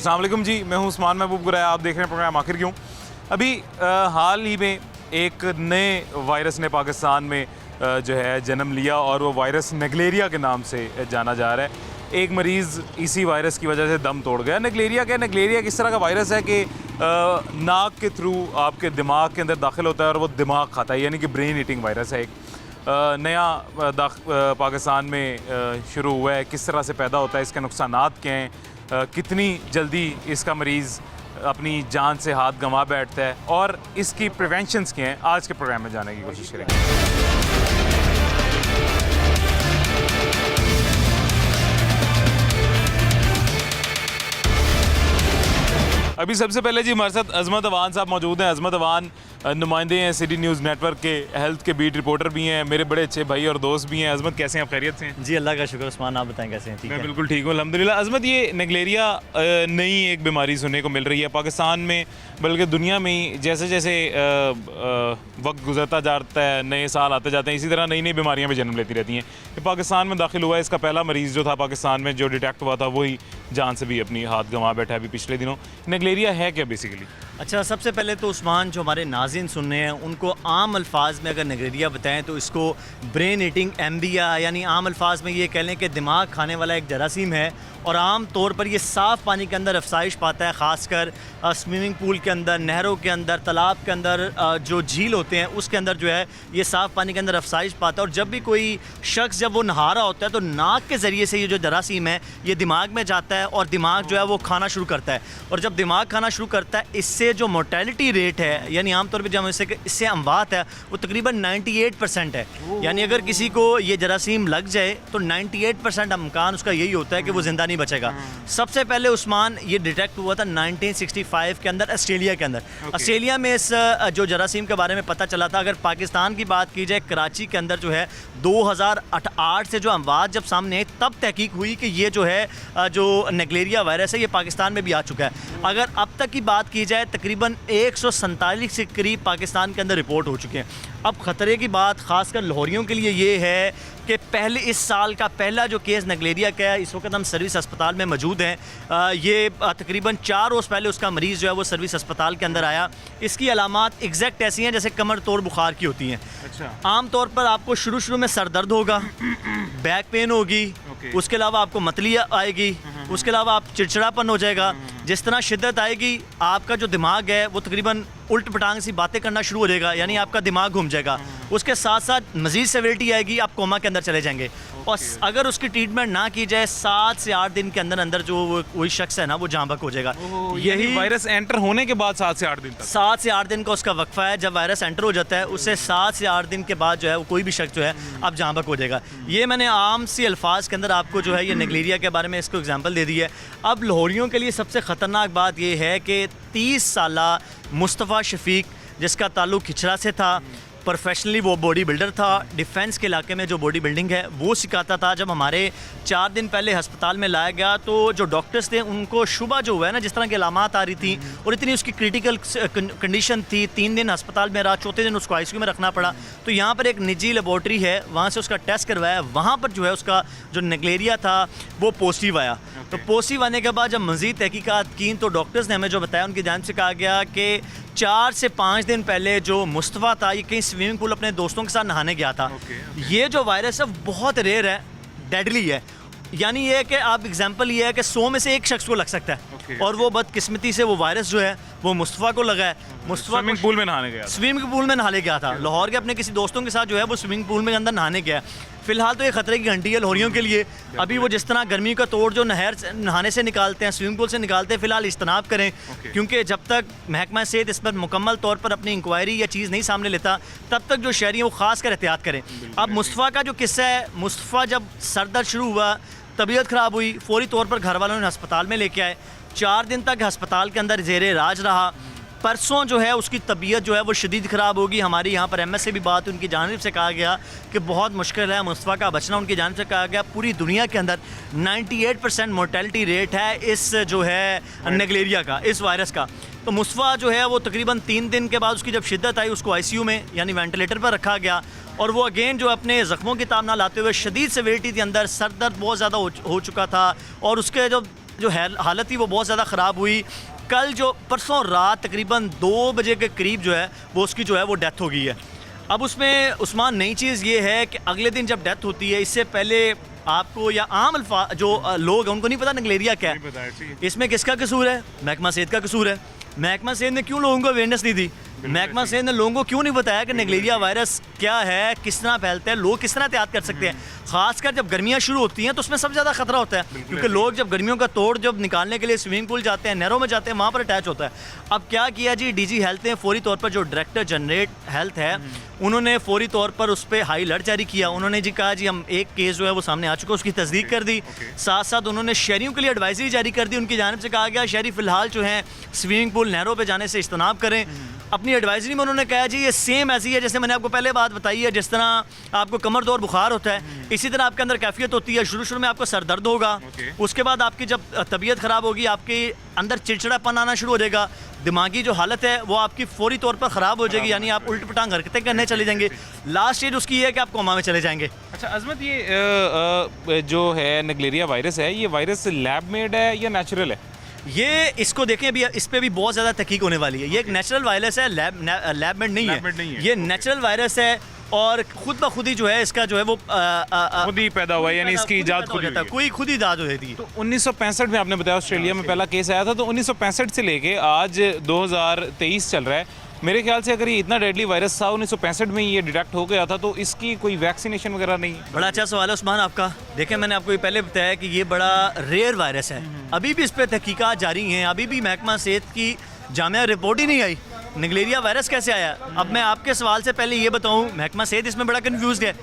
अस्सलाम वालेकुम जी, मैं हूं उस्मान महबूब गुराया। आप देख रहे हैं प्रोग्राम आखिर क्यों। अभी हाल ही में एक नए वायरस ने पाकिस्तान में जो है जन्म लिया और वो वायरस नेगलेरिया के नाम से जाना जा रहा है। एक मरीज़ इसी वायरस की वजह से दम तोड़ गया। नेगलेरिया क्या है? नेगलेरिया किस तरह का वायरस है कि नाक के थ्रू आपके दिमाग के अंदर दाखिल होता है और वो दिमाग खाता है, यानी कि ब्रेन ईटिंग वायरस है। एक नया पाकिस्तान में शुरू हुआ है। किस तरह से पैदा होता है, इसके नुकसानात क्या हैं, कितनी जल्दी इसका मरीज़ अपनी जान से हाथ गंवा बैठता है और इसकी प्रिवेंशंस क्या हैं, आज के प्रोग्राम में जाने की कोशिश करेंगे। अभी सबसे पहले जी हमारे साथ अजमत अवान साहब मौजूद हैं। अजमत अवान नुमाइंदे हैं सिटी न्यूज़ नेटवर्क के, हेल्थ के बीट रिपोर्टर भी हैं, मेरे बड़े अच्छे भाई और दोस्त भी हैं। अजमत कैसे हैं आप? खैरियत से हैं? जी अल्लाह का शुक्र। उस्मान आप बताएं कैसे हैं? ठीक है, मैं बिल्कुल ठीक हूँ अल्हम्दुलिल्लाह। अजमत, ये नेगलेरिया नई एक बीमारी सुनने को मिल रही है पाकिस्तान में, बल्कि दुनिया में ही। जैसे जैसे वक्त गुजरता जाता है, नए साल आते जाते हैं, इसी तरह नई नई बीमारियाँ भी जन्म लेती रहती हैं। ये पाकिस्तान में दाखिल हुआ है। इसका पहला मरीज़ जो था पाकिस्तान में जो डिटेक्ट हुआ था, वही जान से भी अपनी हाथ गंवा बैठा है अभी पिछले दिनों। नेगलेरिया है क्या बेसिकली? अच्छा, सबसे पहले तो उस्मान, जो हमारे नाज़रीन सुन रहे हैं, उनको आम अल्फाज में अगर नेगलेरिया बताएं तो इसको ब्रेन ईटिंग एम्बिया, यानी आम अल्फाज में ये कह लें कि दिमाग खाने वाला एक जरासीम है। और आम तौर पर ये साफ़ पानी के अंदर अफसाइश पाता है, ख़ासकर स्विमिंग पूल के अंदर, नहरों के अंदर, तालाब के अंदर, जो झील होते हैं उसके अंदर जो है ये साफ़ पानी के अंदर अफसाइश पाता है। और जब भी कोई शख्स जब वो नहा रहा होता है तो नाक के ज़रिए से ये जो जरासीम है ये दिमाग में जाता है और दिमाग जो है वो खाना शुरू करता है। और जब दिमाग खाना शुरू करता है, इससे जो मोर्टेलिटी रेट है, यानी आमतौर पर जब इससे अमवात है, वो तकरीबन 98% है। यानी अगर किसी को ये जरासीम लग जाए तो 98% इम्कान उसका यही होता है कि वो ज़िंदा नहीं बचेगा। सबसे पहले उस्मान ये डिटेक्ट हुआ था 1965 के अंदर ऑस्ट्रेलिया के अंदर। ऑस्ट्रेलिया में इस जो जरासीम के बारे में पता चला था। अगर पाकिस्तान की बात की जाए, कराची के अंदर जो है 2008 से जो अमवात जब सामने आई, तब तहकीक हुई कि ये जो है जो नेगलेरिया वायरस है ये पाकिस्तान में भी आ चुका है। अगर अब तक की बात की जाए, तकरीबन 147 के करीब पाकिस्तान के अंदर रिपोर्ट हो चुके हैं। अब ख़तरे की बात ख़ासकर लाहौरियों के लिए ये है कि पहले इस साल का पहला जो केस नेगलेरिया का है, इस वक्त हम सर्विस अस्पताल में मौजूद हैं। ये तकरीबन 4 रोज़ पहले उसका मरीज़ जो है वो सर्विस अस्पताल के अंदर आया। इसकी अलामात एग्जैक्ट ऐसी हैं जैसे कमर तोड़ बुखार की होती हैं। अच्छा। आम तौर पर आपको शुरू में सर दर्द होगा, बैक पेन होगी, उसके अलावा आपको मतली आएगी, उसके अलावा आप चिड़चिड़ापन हो जाएगा। जिस तरह शिद्दत आएगी, आपका जो दिमाग है वो तकरीबन उल्ट पटांग सी बातें करना शुरू हो जाएगा, यानी आपका दिमाग घूम जाएगा। उसके साथ साथ मज़ीद सेवरिटी आएगी, आप कोमा के अंदर चले जाएंगे। और अगर उसकी ट्रीटमेंट ना की जाए, 7 से 8 दिन के अंदर अंदर जो वही शख्स है ना वो जाँ बक हो जाएगा। यही वायरस एंटर होने के बाद 7 से 8 दिन तक? 7 से 8 दिन का उसका वक्फा है। जब वायरस एंटर हो जाता है उससे 7 से 8 दिन के बाद जो है वो कोई भी शख्स जो है अब जाँ बक हो जाएगा। ये मैंने आम सी अल्फाज के अंदर आपको जो है ये नेगलेरिया के बारे में इसको एग्जाम्पल दे दी है। अब लाहौरियों के लिए सबसे ख़तरनाक बात ये है कि 30 साला मुस्तफ़ा शफीक, जिसका ताल्लुक़ खिचरा से था, प्रोफेशनली वो बॉडी बिल्डर था, डिफेंस के इलाके में जो बॉडी बिल्डिंग है वो सिखाता था। जब हमारे 4 दिन पहले अस्पताल में लाया गया तो जो डॉक्टर्स थे उनको शुबा जो हुआ है ना, जिस तरह की अलामात आ रही थी और इतनी उसकी क्रिटिकल कंडीशन थी, 3 दिन अस्पताल में रहा, चौथे दिन उसको ICU में रखना पड़ा। तो यहाँ पर एक निजी लेबॉर्ट्री है, वहाँ से उसका टेस्ट करवाया, वहाँ पर जो है उसका जो नेगलेरिया था वो पॉजिटिव आया। तो पॉजिटिव आने के बाद जब मज़ीद तहकीकात की तो डॉक्टर्स ने हमें जो बताया, उनकी जानिब से कहा गया कि 4 से 5 दिन पहले जो मुस्तफ़ा था ये कहीं स्विमिंग पूल अपने दोस्तों के साथ नहाने गया था। ये जो वायरस है बहुत रेयर है, डेडली है। यानी ये है कि आप एग्जांपल ये है कि 100 में से एक शख्स को लग सकता है। और वो बदकिस्मती से वो वायरस जो है वो मुस्तफ़ा को लगा है। मुस्तफ़ा स्विमिंग पूल में नहाने गया? स्विमिंग पूल में नहाने गया था। लाहौर के अपने किसी दोस्तों के साथ जो है वो स्विमिंग पूल में अंदर नहाने गया। फिलहाल तो ये खतरे की घंटी है लाहौरियों के लिए। अभी वो जिस तरह गर्मी का तोड़ जो नहर नहाने से निकालते हैं, स्विमिंग पूल से निकालते हैं, फिलहाल इज्तनाब करें। क्योंकि जब तक महकमा सेहत इस पर मुकम्मल तौर पर अपनी इंक्वायरी या चीज़ नहीं सामने लेता, तब तक जो शहरी हैं वो ख़ास कर एहतियात करें। अब मुस्तफ़ा का जो किस्सा है, मुस्तफ़ा जब सर दर्द शुरू हुआ, तबीयत ख़राब हुई, फौरी तौर पर घर वालों ने अस्पताल में लेके आए। 4 दिन तक अस्पताल के अंदर ज़ेरे इलाज रहा। परसों जो है उसकी तबीयत जो है वो शदीद ख़राब होगी। हमारी यहाँ पर MS से भी बात, उनकी जानिब से कहा गया कि बहुत मुश्किल है मुस्तफ़ा का बचना। उनकी जानिब से कहा गया पूरी दुनिया के अंदर 98% मोर्टेलिटी रेट है इस जो है नेगलेरिया का, इस वायरस का। तो मुस्तफ़ा जो है वो तकरीबन 3 दिन के बाद उसकी जब शिद्दत आई, उसको ICU में यानी वेंटिलेटर पर रखा गया। और वो अगेन जो अपने ज़ख्मों की ताब ना लाते हुए शदीद सेवेरिटी के अंदर, सर दर्द बहुत ज़्यादा हो चुका था और उसके जो जो हालत थी वो बहुत ज़्यादा ख़राब हुई। कल जो परसों रात तकरीबन 2 बजे के करीब जो है वो उसकी जो है वो डेथ हो गई है। अब उसमें उस्मान नई चीज़ ये है कि अगले दिन जब डेथ होती है, इससे पहले आपको या आम जो लोग हैं उनको नहीं पता नगलेरिया क्या है। इसमें किसका कसूर है? महकमा सेहत का कसूर है। महकमा सेहत ने क्यों लोगों को अवेयरनेस नहीं दी? महकमा सेहत ने लोगों को क्यों नहीं बताया कि नगलेरिया वायरस क्या है, किस तरह फैलता है, लोग किस तरह एहतियात कर सकते हैं? खासकर जब गर्मियाँ शुरू होती हैं तो उसमें सबसे ज़्यादा खतरा होता है, क्योंकि लोग जब गर्मियों का तोड़ जब निकालने के लिए स्विमिंग पूल जाते हैं, नहरों में जाते हैं, वहाँ पर अटैच होता है। अब क्या किया जी, डीजी हेल्थ ने फौरी तौर पर, जो डायरेक्टर जनरेट हेल्थ है, उन्होंने फौरी तौर पर उस पर हाई अलर्ट जारी किया। उन्होंने जी कहा जी हम एक केस जो है वो सामने आ चुका है, उसकी तस्दीक कर दी। साथ साथ उन्होंने शहरियों के लिए एडवाइजरी जारी कर दी। उनकी जानिब से कहा गया शहरी फ़िलहाल जो है स्विमिंग पूल नहरों पर जाने से इज्तनाब करें। अपनी एडवाइजरी में उन्होंने कहा जी ये सेम ऐसी है जैसे मैंने आपको पहले बात बताई है, जिस तरह आपको कमर दौर बुखार होता है, इसी तरह आपके अंदर कैफियत होती है। शुरू में आपको सर दर्द होगा, उसके बाद आपकी जब तबीयत ख़राब होगी, आपके अंदर चिड़चिड़ापन आना शुरू हो जाएगा, दिमागी जो हालत है वो आपकी फौरी तौर पर ख़राब हो जाएगी, यानी आप उल्ट पटांग हरकतें करने चले जाएंगे। लास्ट स्टेज उसकी है कि आप कोमा में चले जाएंगे। अच्छा अजमत, ये जो है नगलेरिया वायरस है, ये वायरस लैब मेड है या नेचुरल है? ये इसको देखें, अभी इस पे भी बहुत ज़्यादा तहकीक होने वाली है। ये एक नेचुरल वायरस है, लैब मेड नहीं है। ये नेचुरल वायरस है और खुद ब खुद ही जो है इसका जो है वो खुद ही पैदा हुआ है, यानी इसकी इजाद खुद ही कोई खुद ही इजाद हो जाती है। तो 1965 में आपने बताया ऑस्ट्रेलिया में पहला केस आया था, तो 1965 से लेके आज 2023 चल रहा है। मेरे ख्याल से अगर ये इतना डेडली वायरस था, 1965 में ये डिटेक्ट हो गया था, तो इसकी कोई वैक्सीनेशन वगैरह नहीं? बड़ा अच्छा सवाल है उस्मान आपका। देखें मैंने आपको ये पहले बताया कि ये बड़ा रेयर वायरस है, अभी भी इस पर तहकीकात जारी हैं, अभी भी महकमा सेहत की जामिया रिपोर्ट ही नहीं आई। नगलेरिया वायरस कैसे आया? अब मैं आपके सवाल से पहले ये बताऊं, महकमा सेहत इसमें बड़ा कंफ्यूज है।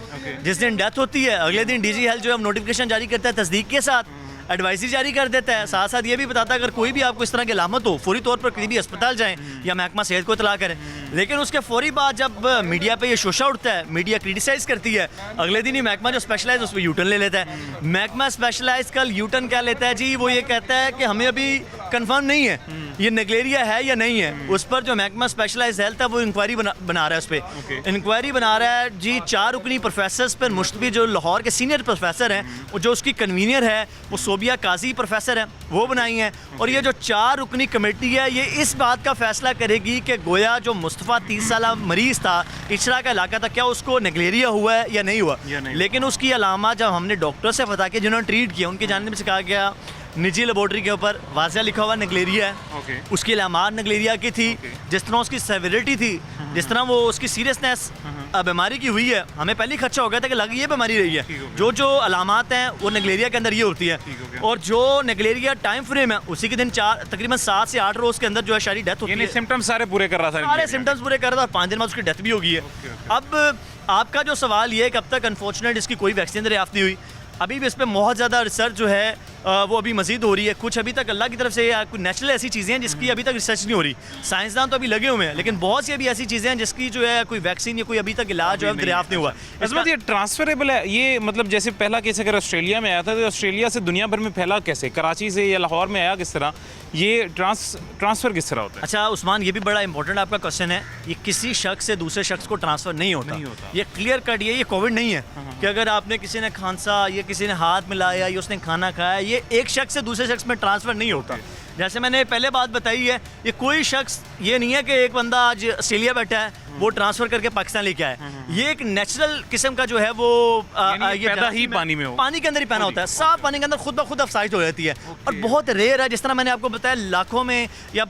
जिस दिन डेथ होती है अगले दिन डीजी हेल्थ जो है नोटिफिकेशन जारी करता है, तस्दीक के साथ एडवाइजरी जारी कर देता है। साथ साथ ये भी बताता है अगर कोई भी आपको इस तरह की अलामत हो फौरी तौर पर करीबी अस्पताल जाएं या महकमा सेहत को इतला करें। लेकिन उसके फौरी बाद जब मीडिया पे ये शोशा उठता है, मीडिया क्रिटिसाइज करती है, अगले दिन ही महकमा जो स्पेशलाइज उस पर यूटर्न ले लेता है। महकमा स्पेशलाइज कल यूटर्न क्या लेता है जी, वो ये कहता है कि हमें अभी कंफर्म नहीं है ये नगलेरिया है या नहीं है। उस पर जो महकमा स्पेशलाइज हेल्थ है वो इंक्वायरी बना रहा है, उस पर इंक्वायरी बना रहा है जी। 4 रुकनी प्रोफेसर पर मुश्तबी जो लाहौर के सीनियर प्रोफेसर हैं, जो उसकी कन्वीनियर है वो सोबिया काजी प्रोफेसर हैं, वो बनाई हैं। और ये जो 4 रुकनी कमेटी है ये इस बात का फैसला करेगी कि गोया जो मुस्तफ़ा 30 साल मरीज़ था, इचरा का इलाका था, क्या उसको नगलेरिया हुआ है या नहीं हुआ। लेकिन उसकी अलामा जब हमने डॉक्टर से पता किया जिन्होंने ट्रीट किया, उनकी जानिब से कहा गया निजी लेबॉर्ट्री के ऊपर वाज़ह लिखा हुआ नगलेरिया है। उसकी अलामात नगलेरिया की थी, जिस तरह उसकी सेवरिटी थी, जिस तरह वो उसकी सीरियसनेस बीमारी की हुई है, हमें पहले ही खदशा हो गया था कि लग ये बीमारी रही है। जो जो अलामात हैं वो नगलेरिया के अंदर ये होती है। और जो नगलेरिया टाइम फ्रेम है उसी के दिन तकरीबन 7 से 8 रोज़ के अंदर जो है शायरी डेथ होती है। सिम्टम्स सारे पूरे कर रहा था, सारे सिम्टम्स पूरे कर रहा था और 5 दिन बाद उसकी डेथ भी हो गई है। अब आपका जो सवाल ये है कि अब तक अनफॉर्चुनेट इसकी कोई वैक्सीन दरियाफ्त नहीं हुई। अभी भी इस पर बहुत ज़्यादा रिसर्च जो है वो अभी मज़ीद हो रही है। कुछ अभी तक अल्लाह की तरफ से या कुछ नेचुरल ऐसी चीज़ें हैं जिसकी अभी तक रिसर्च नहीं हो रही। साइंसदान तो अभी लगे हुए हैं, लेकिन बहुत सी अभी ऐसी चीज़ें हैं जिसकी जो है कोई वैक्सीन या कोई अभी तक इलाज जो है दरियाफ्त नहीं हुआ। इसमें ये ट्रांसफरेबल है, ये मतलब जैसे पहला केस अगर ऑस्ट्रेलिया में आया था तो ऑस्ट्रेलिया से दुनिया भर में फैला कैसे, कराची से या लाहौर में आया किस तरह, ये ट्रांसफ़र किस तरह होता है? अच्छा उस्मान, ये भी बड़ा इंपॉर्टेंट आपका क्वेश्चन है। ये किसी शख्स से दूसरे शख्स को ट्रांसफ़र नहीं होता। ये क्लियर कट ये कोविड नहीं है कि अगर आपने किसी ने खांसा या किसी ने हाथ मिलाया या उसने खाना खाया, ये एक शख्स से दूसरे शख्स में ट्रांसफ़र नहीं होता। जैसे मैंने पहले बात बताई है, ये कोई शख्स ये नहीं है कि एक बंदा आज ऑस्ट्रेलिया बैठा है वो ट्रांसफ़र करके पाकिस्तान लेके आए। ये एक नेचुरल किस्म का जो है वो ये पैदा ही पानी में हो, पानी के अंदर ही पैदा होता है। साफ पानी के अंदर खुद ब खुद अफसाइश हो जाती है और बहुत रेयर है। जिस तरह मैंने आपको बताया लाखों में या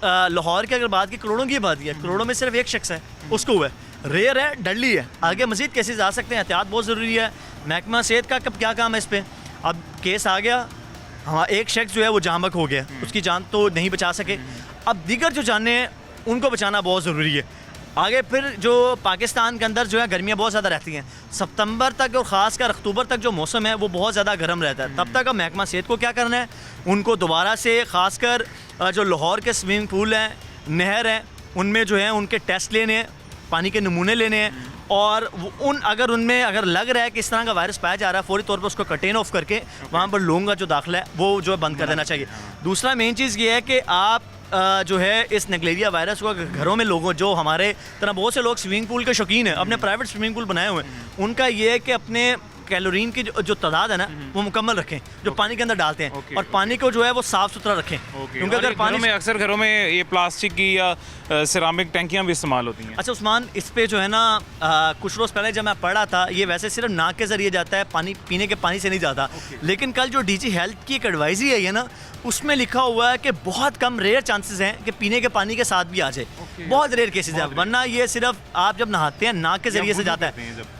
लाहौर की अगर बात की करोड़ों की बात है, करोड़ों में सिर्फ एक शख्स है उसको हुआ है। रेयर है, डडली है। आगे मजीद केसेस आ सकते हैं, एहतियात बहुत ज़रूरी है। महकमा सेहत का कब क्या काम है इस पर? अब केस आ गया, हाँ एक शख्स जो है वो जाम बक हो गया, उसकी जान तो नहीं बचा सके। अब दीगर जो जाने हैं उनको बचाना बहुत ज़रूरी है। आगे फिर जो पाकिस्तान के अंदर जो है गर्मियाँ बहुत ज़्यादा रहती हैं, सितंबर तक और ख़ासकर अक्टूबर तक जो मौसम है वो बहुत ज़्यादा गर्म रहता है। तब तक अब महकमा सेहत को क्या करना है, उनको दोबारा से ख़ासकर जो लाहौर के स्विमिंग पूल हैं, नहर हैं, उनमें जो है उनके टेस्ट लेने हैं, पानी के नमूने लेने हैं और अगर उनमें अगर लग रहा है कि इस तरह का वायरस पाया जा रहा है, फौरी तौर पर उसको कटेन ऑफ करके वहाँ पर लोगों का जो दाखिला है वो जो है बंद कर देना चाहिए। दूसरा मेन चीज़ ये है कि आप जो है इस नगलेरिया वायरस को घरों में लोगों, जो हमारे तरह बहुत से लोग स्विमिंग पूल के शौकीन हैं, अपने प्राइवेट स्विमिंग पूल बनाए हुए हैं, उनका ये है कि अपने कैलोरीन की जो तादाद है ना वो मुकम्मल रखें जो पानी के अंदर डालते हैं, और पानी को जो है वो साफ़ सुथरा रखें, क्योंकि अगर पानी में अक्सर घरों में ये प्लास्टिक की या सिरामिक टंकियां भी इस्तेमाल होती हैं। अच्छा उस्मान, इस पे जो है ना कुछ रोज़ पहले जब मैं पढ़ा था, ये वैसे सिर्फ नाक के ज़रिए जाता है, पानी पीने के पानी से नहीं जाता। लेकिन कल जो डीजी हेल्थ की एक एडवाइजरी आई है ना, उसमें लिखा हुआ है कि बहुत कम रेयर चांसेस हैं कि पीने के पानी के साथ भी आ जाए, बहुत रेयर केसेस है, वरना ये सिर्फ आप जब नहाते हैं नाक के ज़रिए से जाता है।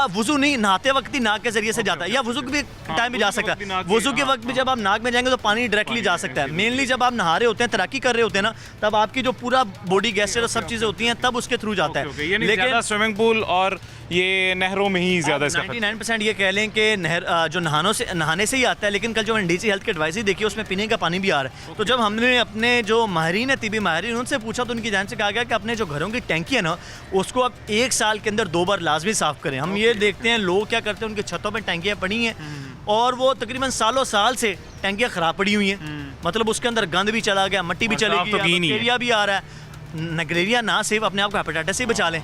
वुज़ू नहीं, नहाते वक्त ही नाक के जरिए से जाता है, या वुज़ू के भी टाइम भी जा सकता है। वुज़ू के वक्त भी जब आप नाक में जाएंगे तो पानी डायरेक्टली जा सकता है। मेनली जब आप नहा रहे होते हैं, तैराकी कर रहे होते हैं ना, तब आपकी जो पूरा बॉडी गैस और सब चीज़ें होती हैं तब उसके थ्रू जाता है। लेकिन स्विमिंग पूल और ये नहरों में ही ज़्यादा 99% ये कह लें कि नहर जो नहाने से ही आता है। लेकिन कल जो डीजी हेल्थ की एडवाइजरी देखी उसमें पीने का पानी भी आ रहा है। तो जब हमने अपने जो माहिरीन है, तिबी माहिरीन, उनसे पूछा तो उनकी जान से कहा गया कि अपने जो घरों की टैंकी है ना, उसको आप 1 साल के अंदर 2 बार लाजमी साफ़ करें। हम ये देखते हैं लोग क्या करते हैं, उनकी छतों पर टैंकियाँ पड़ी हैं और वो तकरीबन सालों साल से टैंकियाँ ख़राब पड़ी हुई हैं, मतलब उसके अंदर गंद भी चला गया, मिट्टी भी चली गई, बैक्टीरिया भी आ रहा है। नगलेरिया ना सिर्फ अपने आप को हेपेटाइटिस से बचा लें,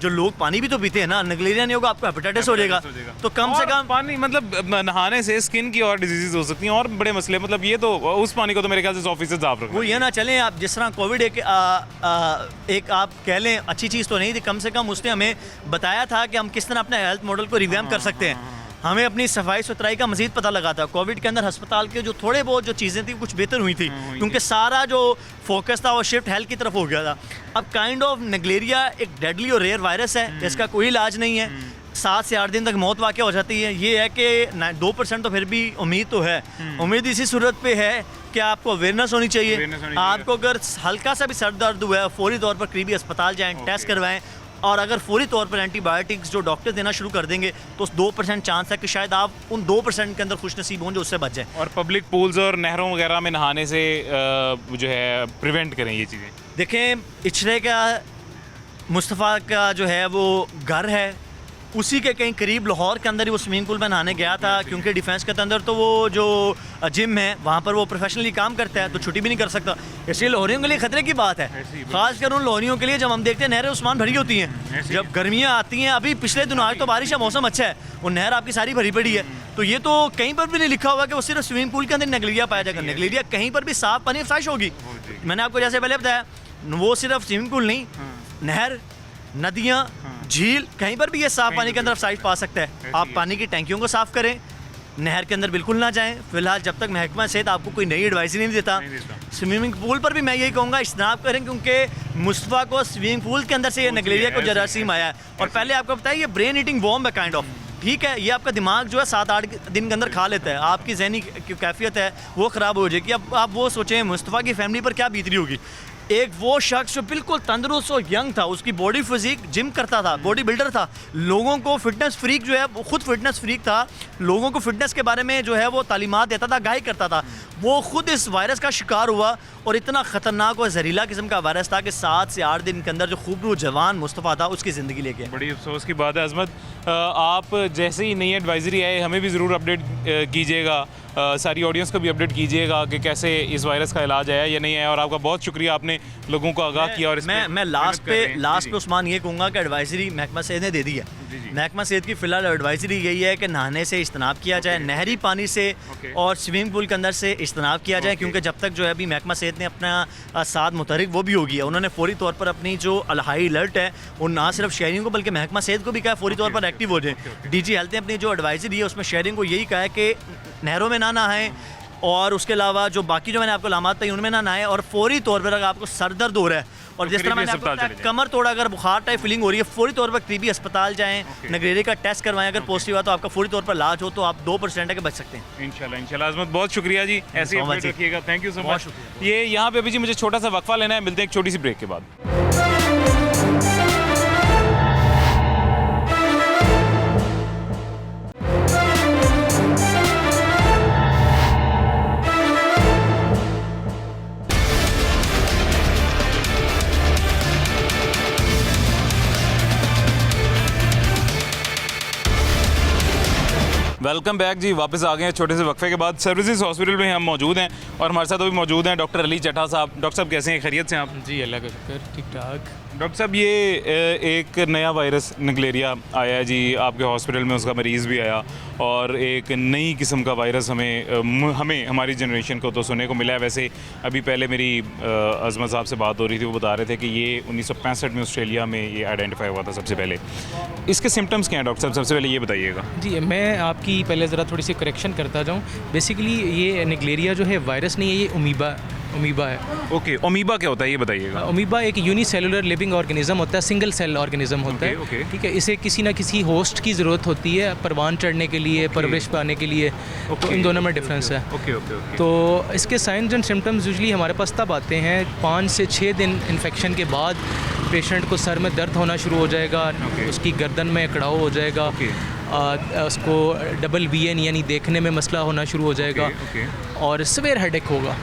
जो लोग पानी भी तो पीते हैं ना, नगलेरिया नहीं होगा आपको हेपेटाइटिस हो जाएगा। तो कम से कम पानी, मतलब नहाने से स्किन की और डिजीजेज हो सकती हैं और बड़े मसले, मतलब ये तो उस पानी को तो मेरे ख्याल से 100% साफ रखना। वो ये ना चलें आप, जिस तरह कोविड एक आप कह लें अच्छी चीज़ तो नहीं थी, कम से कम उसने हमें बताया था कि हम किस तरह अपने हेल्थ मॉडल को रिवैम्प कर सकते हैं। हमें अपनी सफाई सुथराई का मज़ीद पता लगा था। कोविड के अंदर अस्पताल के जो थोड़े बहुत जो चीज़ें थी कुछ बेहतर हुई थी, क्योंकि सारा जो फोकस था वो शिफ्ट हेल्थ की तरफ हो गया था। अब काइंड ऑफ नगलेरिया एक डेडली और रेयर वायरस है जिसका कोई इलाज नहीं है, 7 से 8 दिन तक मौत वाक़ हो जाती है। ये है कि 2% तो फिर भी उम्मीद तो है। उम्मीद इसी सूरत पे है कि आपको अवेयरनेस होनी चाहिए। आपको अगर हल्का सा भी सर दर्द हुआ है, फौरी तौर पर करीबी अस्पताल जाएँ, टेस्ट करवाएँ, और अगर फौरी तौर पर एंटीबायोटिक्स जो डॉक्टर देना शुरू कर देंगे तो 2% चांस है कि शायद आप उन 2% के अंदर खुशनसीब हों जो उससे बच जाए। और पब्लिक पूल्स और नहरों वगैरह में नहाने से जो है प्रिवेंट करें ये चीज़ें। देखें, इचरे का मुस्तफ़ा का जो है वो घर है, उसी के कहीं करीब लाहौर के अंदर ही वो स्विमिंग पूल में नहाने गया था, क्योंकि डिफेंस के अंदर तो वो जो जिम है वहाँ पर वो प्रोफेशनली काम करता है, तो छुट्टी भी नहीं कर सकता। इसलिए लाहौरियों के लिए खतरे की बात है, खासकर उन लाहौरियों के लिए जब हम देखते हैं नहरें उस्मान भरी होती हैं, जब गर्मियाँ आती हैं। अभी पिछले दिनों आज तो बारिश का मौसम अच्छा है, वो नहर आपकी सारी भरी पड़ी है। तो ये तो कहीं पर भी नहीं लिखा हुआ कि वो सिर्फ स्विमिंग पूल के अंदर नगलेरिया पाया जाएगा। नगलेरिया कहीं पर भी साफ पानी अफसाइश होगी। मैंने आपको जैसे पहले बताया, वो सिर्फ स्विमिंग पूल नहीं, नहर, नदियाँ, झील, कहीं पर भी ये साफ पानी के अंदर अफसाइश पा सकता है। आप पानी की टैंकियों को साफ करें, नहर के अंदर बिल्कुल ना जाएं। फिलहाल जब तक महकमा सेहत आपको कोई नई एडवाइस नहीं देता। स्विमिंग पूल पर भी मैं यही कहूँगा इज्तनाब करें, क्योंकि मुस्तफ़ा को स्विमिंग पूल के अंदर से ये नगलेरिया को जरासीम आया है। और पहले आपको बताया ये ब्रेन ईटिंग वॉर्म है काइंड ऑफ, ठीक है, ये आपका दिमाग जो है 7-8 दिन के अंदर खा लेता है, आपकी ज़हनी कैफियत है वो ख़राब हो जाएगी। अब आप वो सोचें मुस्तफ़ा की फैमिली पर क्या बीतरी होगी। एक वो शख्स जो बिल्कुल तंदुरुस्त और यंग था, उसकी बॉडी फिजिक, जिम करता था, बॉडी बिल्डर था, लोगों को फिटनेस फ्रीक जो है वो खुद फिटनेस फ्रीक था, लोगों को फिटनेस के बारे में जो है वो तालीमात देता था, गाइड करता था। वो खुद इस वायरस का शिकार हुआ और इतना ख़तरनाक और जहरीला किस्म का वायरस था कि 7 से 8 दिन के अंदर जो खूबरू जवान मुस्तफ़ा था उसकी ज़िंदगी लेके। बड़ी अफसोस की बात है अज़मत, आप जैसे ही नई एडवाइजरी आए हमें भी ज़रूर अपडेट कीजिएगा, सारी ऑडियंस को भी अपडेट कीजिएगा कि कैसे इस वायरस का इलाज आया या नहीं आया। और आपका बहुत शुक्रिया, आपने लोगों को आगाह किया। और मैं लास्ट पे उस्मान ये कहूँगा कि एडवाइजरी महकमा सेहत ने दे दी है। महकमा सेहत की फ़िलहाल एडवाइजरी यही है कि नहाने से इज्तनाब किया जाए, नहरी पानी से और स्विमिंग पूल के अंदर से इज्तनाब किया जाए, क्योंकि जब तक जो है अभी महकमा सेहत ने अपना साथ मुतहरिक वो भी हो गया, उन्होंने फौरी तौर पर अपनी जो हाई अलर्ट है वो ना सिर्फ शहरियों को बल्कि महकमा सेहत को भी कहा है फौरी तौर पर एक्टिव हो जाए। डीजी हेल्थ ने अपनी जो एडवाइजरी है उसमें शहरियों को यही कहा है कि नहरों में ना नहाएं, और उसके अलावा जो बाकी जो मैंने आपको लामात बताई उनमें ना नहाएं, और फौरी तौर पर अगर आपको सर दर्द हो रहा है और जिस तरह मैंने आपको बताया कमर तोड़ा, अगर बुखार टाइप फीलिंग हो रही है, फौरी तौर पर करीबी अस्पताल जाएं, नगलेरिया का टेस्ट करवाएं, अगर पॉजिटिव है तो आपका फौरी तौर पर इलाज हो तो आप 2% है कि बच सकते हैं। इंशाल्लाह अज़मत, बहुत शुक्रिया जी, ऐसे अपडेट रखिएगा। Thank you so much. ये यहाँ पे अभी जी मुझे छोटा सा वक्फा लेना है, मिलते हैं एक छोटी सी ब्रेक के बाद। वेलकम बैक जी, वापस आ गए हैं छोटे से वक्फे के बाद। सर्विसेज हॉस्पिटल में हम मौजूद हैं और हमारे साथ अभी मौजूद हैं डॉक्टर अली चट्टा साहब। डॉक्टर साहब कैसे हैं, खैरियत से हैं आप? जी अल्लाह का शुक्र, ठीक ठाक। डॉक्टर साहब ये एक नया वायरस निगलेरिया आया है जी आपके हॉस्पिटल में, उसका मरीज़ भी आया और एक नई किस्म का वायरस हमें हमारी जनरेशन को तो सुनने को मिला है। वैसे अभी पहले मेरी अज़मत साहब से बात हो रही थी, वो बता रहे थे कि ये 1965 में ऑस्ट्रेलिया में ये आइडेंटिफाई हुआ था सबसे पहले। इसके सिम्टम्स क्या हैं डॉक्टर साहब, सबसे पहले ये बताइएगा। जी मैं आपकी पहले ज़रा थोड़ी सी करेक्शन करता जाऊँ। बेसिकली ये निगलेरिया जो है वायरस नहीं है, ये अमीबा है। ओके, अमीबा क्या होता है ये बताइएगा। अमीबा एक यूनिसेलुलर लिविंग ऑर्गेनिज्म होता है, सिंगल सेल ऑर्गेनिज्म होता है। ओके। ठीक है, इसे किसी ना किसी होस्ट की ज़रूरत होती है परवान चढ़ने के लिए, परवरिश पाने के लिए। तो इन दोनों में डिफरेंस है। ओके। तो इसके साइंस एंड सिम्टम्स यूजली हमारे पास तब आते हैं 5 से 6 दिन इन्फेक्शन के बाद। पेशेंट को सर में दर्द होना शुरू हो जाएगा, उसकी गर्दन में कड़ाव हो जाएगा, उसको डबल VN यानी देखने में मसला होना शुरू हो जाएगा और सवेयर हेडेक होगा।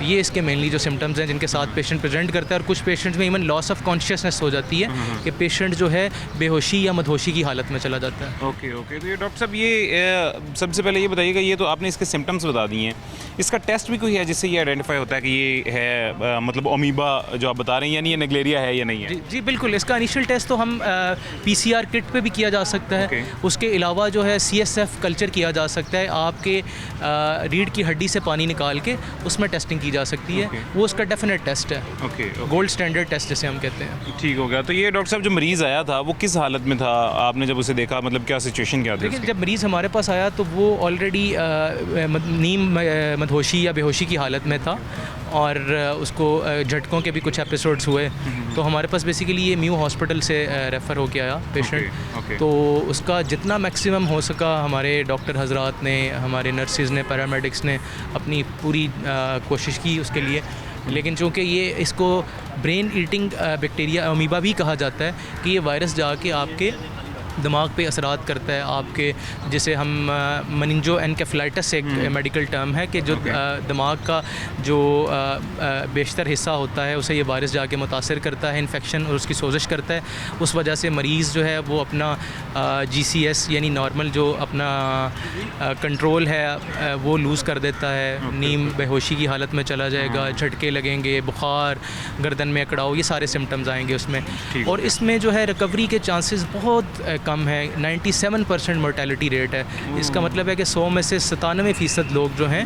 ये इसके मेनली जो सिम्टम्स हैं जिनके साथ पेशेंट प्रेजेंट करता है। और कुछ पेशेंट्स में इवन लॉस ऑफ कॉन्शियसनेस हो जाती है कि पेशेंट जो है बेहोशी या मदहोशी की हालत में चला जाता है। ओके। तो ये डॉक्टर साहब ये सबसे पहले ये बताइएगा, ये तो आपने इसके सिम्टम्स बता दिए हैं, इसका टेस्ट भी कोई है जिससे ये आइडेंटिफाई होता है कि ये है मतलब अमीबा जो आप बता रहे हैं, यानी ये निगलेरिया है या नहीं है? जी बिल्कुल। इसका इनिशियल टेस्ट तो हम PCR किट पे भी किया जा सकता है। उसके अलावा जो है CSF कल्चर किया जा सकता है। आपके रीढ़ की हड्डी से पानी निकाल के उसमें टेस्टिंग की जा सकती है। वो उसका डेफिनेट टेस्ट है। गोल्ड स्टैंडर्ड टेस्ट जिसे हम कहते हैं। ठीक हो गया। तो ये डॉक्टर साहब जो मरीज़ आया था वो किस हालत में था, आपने जब उसे देखा, मतलब क्या सिचुएशन क्या थी? देखिए, जब मरीज़ हमारे पास आया तो वो ऑलरेडी नीम मदहोशी या बेहोशी की हालत में था और उसको झटकों के भी कुछ एपिसोड्स हुए। तो हमारे पास बेसिकली ये म्यू हॉस्पिटल से रेफ़र होके आया पेशेंट। तो उसका जितना मैक्सिमम हो सका हमारे डॉक्टर हजरात ने, हमारे नर्सिस ने, पैरामेडिक्स ने अपनी पूरी कोशिश की उसके लिए। लेकिन चूँकि ये इसको ब्रेन ईटिंग बैक्टीरिया अमीबा भी कहा जाता है कि ये वायरस जाके आपके दिमाग पे असरात करता है आपके, जिसे हम मनिंजो एनकेफेलाइटिस एक मेडिकल टर्म है कि जो दिमाग का जो बेशतर हिस्सा होता है उसे ये वायरस जाके मुतासर करता है, इन्फेक्शन और उसकी सोजिश करता है। उस वजह से मरीज़ जो है वो अपना GCS यानी नॉर्मल जो अपना कंट्रोल है वो लूज़ कर देता है। नीम बेहोशी की हालत में चला जाएगा, झटके लगेंगे, बुखार, गर्दन में अकड़ाव, ये सारे सिम्टम्स आएंगे उसमें। और इसमें जो है रिकवरी के चांसेस बहुत कम है। 97% मोर्टेलिटी रेट है। इसका मतलब है कि 100 में से 97% लोग जो हैं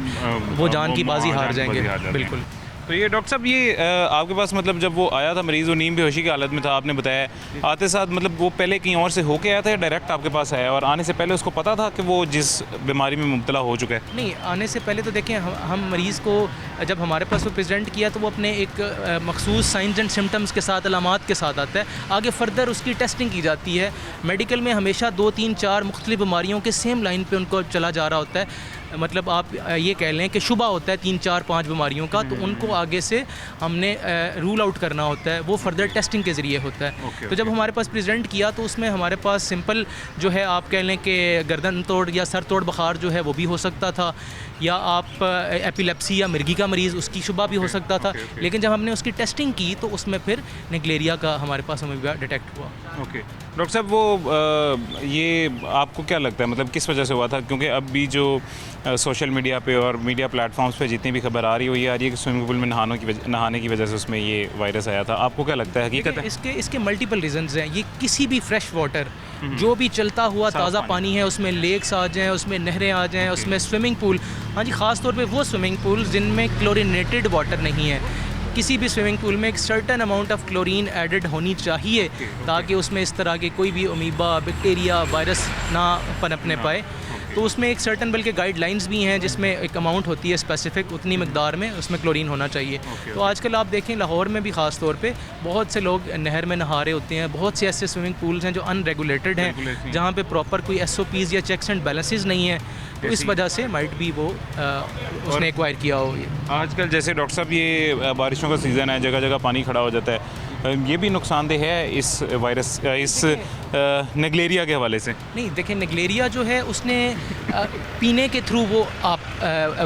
वो जान की बाजी हार जाएंगे। बिल्कुल। तो ये डॉक्टर साहब ये आपके पास मतलब जब वो आया था मरीज़, वो नीम बेहोशी की हालत में था, आपने बताया, आते साथ मतलब वो पहले कहीं और से होके आया था या डायरेक्ट आपके पास आया? और आने से पहले उसको पता था कि वो जिस बीमारी में मुब्तला हो चुका है? नहीं, आने से पहले तो देखें हम मरीज़ को जब हमारे पास वो प्रेजेंट किया तो वो अपने एक मखसूस साइंस एंड सिम्टम्स के साथ, अलामात के साथ आता है। आगे फर्दर उसकी टेस्टिंग की जाती है। मेडिकल में हमेशा 2, 3, 4 मुख्तलिफ बीमारियों के सेम लाइन पे उनको चला जा रहा होता है। मतलब आप ये कह लें कि शुबा होता है 3, 4, 5 बीमारियों का, तो उनको आगे से हमने रूल आउट करना होता है। वो फर्दर टेस्टिंग के ज़रिए होता है। तो जब हमारे पास प्रेजेंट किया तो उसमें हमारे पास सिंपल जो है आप कह लें कि गर्दन तोड़ या सर तोड़ बुखार जो है वो भी हो सकता था, या आप एपिलेप्सी या मिर्गी का मरीज़ उसकी शुबा भी हो सकता था। लेकिन जब हमने उसकी टेस्टिंग की तो उसमें फिर निगलेरिया का हमारे पास अमीबा डिटेक्ट हुआ। डॉक्टर साहब वो ये आपको क्या लगता है मतलब किस वजह से हुआ था? क्योंकि अभी जो सोशल मीडिया पे और मीडिया प्लेटफॉर्म्स पे जितनी भी खबर आ रही है वो ये आ रही है कि स्विमिंग पूल में नहाने की वजह से उसमें ये वायरस आया था। आपको क्या लगता है, हकीकत है? इसके मल्टीपल रीजंस हैं। ये किसी भी फ्रेश वाटर, जो भी चलता हुआ ताज़ा पानी है, उसमें लेक्स आ जाएँ, उसमें नहरें आ जाएँ, उसमें स्विमिंग पूल, हाँ जी, ख़ास तौर पे वो स्विमिंग पूल जिनमें क्लोरीनेटेड वाटर नहीं है। किसी भी स्विमिंग पूल में एक certain amount of chlorine added होनी चाहिए ताकि उसमें इस तरह के कोई भी अमीबा, बैक्टीरिया, वायरस ना पनपने पाए। तो उसमें एक सर्टन बल्कि गाइडलाइंस भी हैं जिसमें एक अमाउंट होती है स्पेसिफिक, उतनी मकदार में उसमें क्लोरीन होना चाहिए। तो आजकल आप देखें लाहौर में भी ख़ास तौर पे बहुत से लोग नहर में नहा रहे होते हैं। बहुत से ऐसे स्विमिंग पूल्स हैं जो अनरेगुलेटेड हैं, जहाँ पे प्रॉपर कोई SOPs या चेक्स एंड बैलेंसेस नहीं है। तो इस वजह से माइट भी वो उसने एक्वायर किया हो। आजकल जैसे डॉक्टर साहब ये बारिशों का सीज़न है, जगह जगह पानी खड़ा हो जाता है, ये भी नुकसानदेह है इस वायरस, इस नेगलेरिया के हवाले से? नहीं, देखिए नेगलेरिया जो है उसने पीने के थ्रू वो आप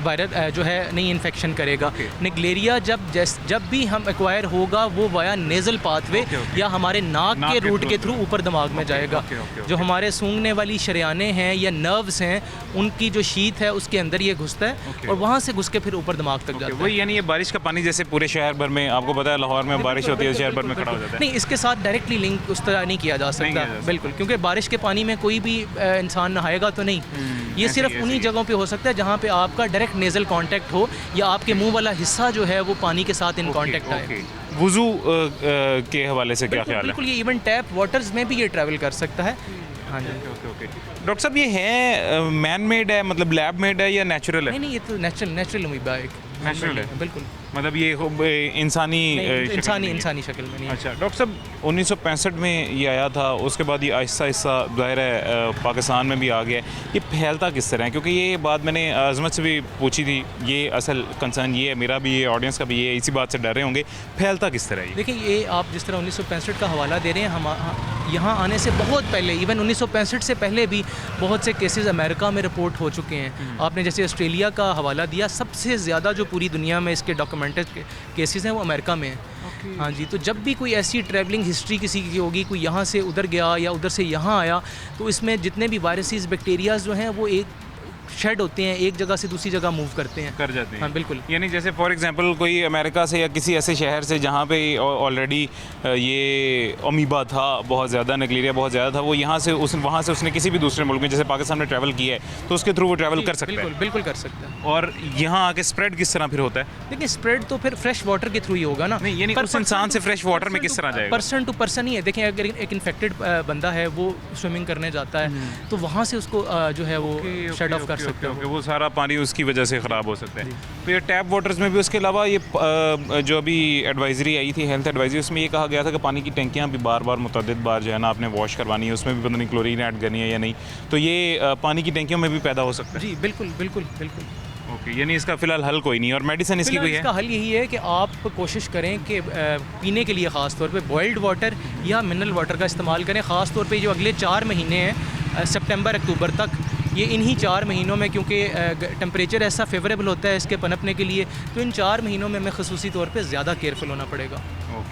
वायरस जो है नहीं इन्फेक्शन करेगा। नेगलेरिया जब भी हम एक्वायर होगा वो वाया नेज़ल पाथवे या हमारे नाक के रूट के थ्रू ऊपर दिमाग में जाएगा। जो हमारे सूंघने वाली शरियाने हैं या नर्व्स हैं उनकी जो शीत है उसके अंदर ये घुसता है और वहाँ से घुस के फिर ऊपर दिमाग तक जाता है। वही यानी ये बारिश का पानी जैसे पूरे शहर भर में, आपको पता है लाहौर में बारिश होती है, शहर भर में खड़ा हो जाता है। नहीं, इसके साथ डायरेक्टली लिंक उस तरह नहीं किया जा सकता बिल्कुल, क्योंकि बारिश के पानी में कोई भी इंसान नहाएगा तो नहीं। ये सिर्फ उन्हीं जगहों पे हो सकता है जहाँ पे आपका डायरेक्ट नेज़ल कांटेक्ट हो या आपके मुंह वाला हिस्सा जो है वो पानी के साथ इन कांटेक्ट आए। वुज़ू के हवाले से क्या ख्याल है? बिल्कुल, ये इवन टैप वाटर्स में भी ये ट्रैवल कर सकता है। हाँ जी। डॉक्टर साहब ये है मैन मेड है, मतलब लैब मेड है या नेचुरल है? नहीं, ये तो नेचुरल अमीबा है, नेचुरल है बिल्कुल। मतलब ये इंसानी इंसानी शक्ल में नहीं है। अच्छा डॉक्टर साहब, 1965 में ये आया था, उसके बाद ये आहिस्ता आहिस्ता ज़ाहिर है पाकिस्तान में भी आ गया। ये फैलता किस तरह है? क्योंकि ये बात मैंने आज़मत से भी पूछी थी, ये असल कंसर्न ये है, मेरा भी ये, ऑडियंस का भी ये, इसी बात से डर रहे होंगे, फैलता किस तरह है? देखिए, ये आप जिस तरह 1965 का हवाला दे रहे हैं, हम यहाँ आने से बहुत पहले, इवन 1965 से पहले भी बहुत से केसेस अमेरिका में रिपोर्ट हो चुके हैं। आपने जैसे ऑस्ट्रेलिया का हवाला दिया, सबसे ज़्यादा जो पूरी दुनिया में इसके डॉक्यूमेंटेड केसेस हैं वो अमेरिका में हैं। हाँ जी, तो जब भी कोई ऐसी ट्रैवलिंग हिस्ट्री किसी की होगी, कोई यहाँ से उधर गया या उधर से यहाँ आया, तो इसमें जितने भी वायरसेस बैक्टीरियाज जो हैं वो एक शेड होते हैं, एक जगह से दूसरी जगह मूव करते हैं, कर जाते हैं। हाँ बिल्कुल। यानी जैसे फॉर एग्जांपल कोई अमेरिका से या किसी ऐसे शहर से जहाँ पे ऑलरेडी ये अमीबा था, बहुत ज़्यादा नेगलेरिया बहुत ज़्यादा था, वो यहाँ से वहाँ से उसने किसी भी दूसरे मुल्क में जैसे पाकिस्तान में ट्रैवल किया है तो उसके थ्रू वो ट्रैवल कर सकता है? बिल्कुल कर सकता है। और यहाँ आके स्प्रेड किस तरह फिर होता है? देखिए, स्प्रेड तो फिर फ्रेश वाटर के थ्रू ही होगा ना। नहीं, यानी उस इंसान से फ्रेश वाटर में किस तरह जाएगा? पर्सन टू पर्सन ही है। देखिए, अगर एक इन्फेक्टेड बंदा है, वो स्विमिंग करने जाता है तो वहाँ से उसको जो है वो शेड ऑफ कर सकते हो। वो सारा पानी उसकी वजह से ख़राब हो सकता है। तो ये टैप वाटर्स में भी, उसके अलावा ये जो अभी एडवाइजरी आई थी, हेल्थ एडवाइजरी, उसमें ये कहा गया था कि पानी की टंकियाँ भी बार बार मुतअद्दिद बार जो है ना आपने वॉश करवानी है, उसमें भी पता नहीं क्लोरीन ऐड करनी है या नहीं, तो ये पानी की टंकियों में भी पैदा हो सकता है? जी बिल्कुल। ओके, यानी इसका फ़िलहाल हल कोई नहीं, और मेडिसिन इसकी कोई है? इसका हल यही है कि आप कोशिश करें कि पीने के लिए ख़ास तौर पे बॉइल्ड वाटर या मिनरल वाटर का इस्तेमाल करें। ख़ास तौर पे जो अगले 4 महीने हैं, सितंबर अक्टूबर तक, ये इन्हीं 4 महीनों में, क्योंकि टेम्परेचर ऐसा फेवरेबल होता है इसके पनपने के लिए, तो इन 4 महीनों में हमें खसूसी तौर पे ज़्यादा केयरफुल होना पड़ेगा।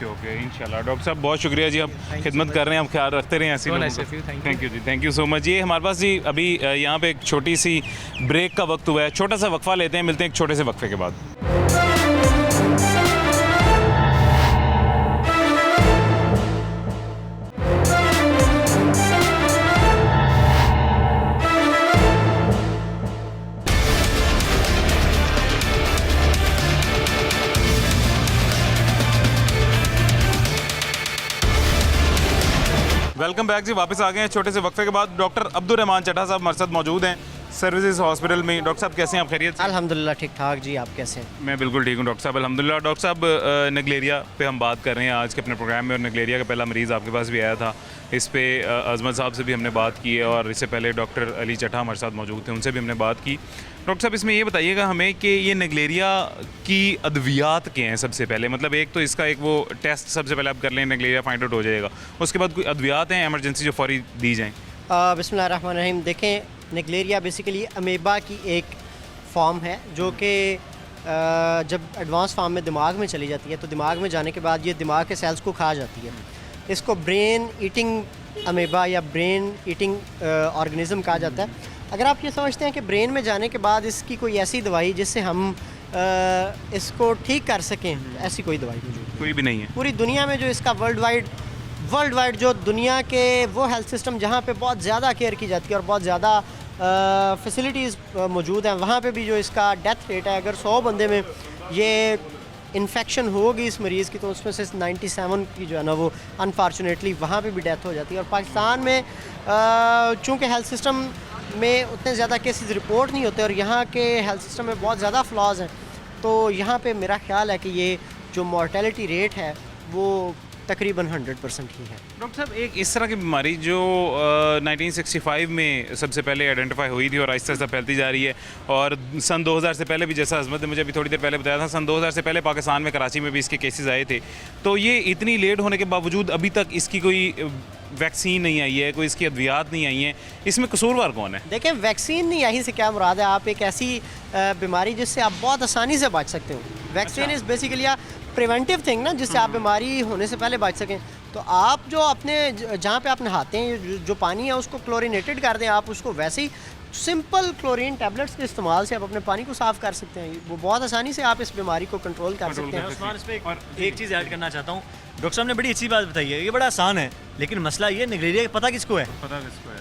ओके इंशाल्लाह। डॉक्टर साहब बहुत शुक्रिया जी, आप खिदमत कर रहे हैं, आप ख्याल रखते रहें ऐसी लोगों का। थैंक यू जी, थैंक यू सो मच। ये हमारे पास जी अभी यहाँ पे एक छोटी सी ब्रेक का वक्त हुआ है, छोटा सा वक्फा लेते हैं, मिलते हैं एक छोटे से वक्फे के बाद। वेलकम बैक जी, वापस आ गए हैं छोटे से वक्फे के बाद। डॉक्टर अब्दुर्रहमान चड्ढा साहब हमारे साथ मौजूद हैं सर्विसेज हॉस्पिटल में। डॉक्टर साहब कैसे हैं आप? खैरियत से? अल्हम्दुलिल्लाह ठीक ठाक जी, आप कैसे हैं? मैं बिल्कुल ठीक हूँ डॉक्टर साहब, अल्हम्दुलिल्लाह। डॉक्टर साहब, नेगलेरिया पे हम बात कर रहे हैं आज के अपने प्रोग्राम में, और नेगलेरिया का पहला मरीज़ आपके पास भी आया था। इस पे अज़मत साहब से भी हमने बात की है, और इससे पहले डॉक्टर अली चड्ढा हमारे साथ मौजूद थे, उनसे भी हमने बात की। डॉक्टर साहब, इसमें ये बताइएगा हमें कि ये नेगलेरिया की अद्वियात क्या हैं सबसे पहले? मतलब एक तो इसका एक वो टेस्ट सबसे पहले आप कर लें, नेगलेरिया फाइंड आउट हो जाएगा, उसके बाद कोई अद्वियात हैं एमरजेंसी जो फौरी दी जाएँ? बिस्मिल्लाहिर्रहमानिर्रहीम। देखें, नेगलेरिया बेसिकली अमेबा की एक फॉर्म है जो कि जब एडवांस फॉर्म में दिमाग में चली जाती है, तो दिमाग में जाने के बाद ये दिमाग के सेल्स को खा जाती है। इसको ब्रेन ईटिंग अमेबा या ब्रेन ईटिंग ऑर्गेनिज्म कहा जाता है। अगर आप ये समझते हैं कि ब्रेन में जाने के बाद इसकी कोई ऐसी दवाई जिससे हम इसको ठीक कर सकें, ऐसी कोई दवाई मौजूद कोई भी नहीं है पूरी दुनिया में। जो इसका वर्ल्ड वाइड जो दुनिया के वो हेल्थ सिस्टम जहाँ पे बहुत ज़्यादा केयर की जाती है और बहुत ज़्यादा फैसिलिटीज़ मौजूद हैं, वहाँ पे भी जो इसका डेथ रेट है, अगर 100 बंदे में ये इन्फेक्शन होगी इस मरीज़ की, तो उसमें से 97 की जो है ना वो अनफॉर्चुनेटली वहाँ पे भी डेथ हो जाती है। और पाकिस्तान में चूँकि हेल्थ सिस्टम में उतने ज़्यादा केसेस रिपोर्ट नहीं होते और यहाँ के हेल्थ सिस्टम में बहुत ज़्यादा फ्लॉज हैं, तो यहाँ पे मेरा ख्याल है कि ये जो मॉर्टेलिटी रेट है वो तकरीबन 100% ही है। डॉक्टर साहब, एक इस तरह की बीमारी जो 1965 में सबसे पहले आइडेंटिफाई हुई थी और आहिस्ता आहिस्ता फैलती जा रही है, और सन 2000 से पहले भी, जैसा अज़मत ने मुझे अभी थोड़ी देर पहले बताया था, सन 2000 से पहले पाकिस्तान में कराची में भी इसके केसेस आए थे, तो ये इतनी लेट होने के बावजूद अभी तक इसकी कोई वैक्सीन नहीं आई है, कोई इसकी अद्वियात नहीं आई है, इसमें कसूरवार कौन है? देखें, वैक्सीन नहीं आई से क्या मुराद है? आप एक ऐसी बीमारी जिससे आप बहुत आसानी से बच सकते हो। Vaccine is basically preventive thing ना, जिससे आप बीमारी होने से पहले बच सकें। तो आप जो अपने जहाँ पे आप नहाते हैं जो पानी है उसको क्लोरीनेटेड कर दें, आप उसको वैसे ही सिंपल क्लोरीन टैबलेट्स के इस्तेमाल से आप अपने पानी को साफ़ कर सकते हैं। वो बहुत आसानी से आप इस बीमारी को कंट्रोल कर सकते हैं। उस्मान, इस पे एक चीज़ ऐड करना चाहता हूँ। डॉक्टर साहब ने बड़ी अच्छी बात बताई है, ये बड़ा आसान है, लेकिन मसला ये निगरेरिया पता किसको है?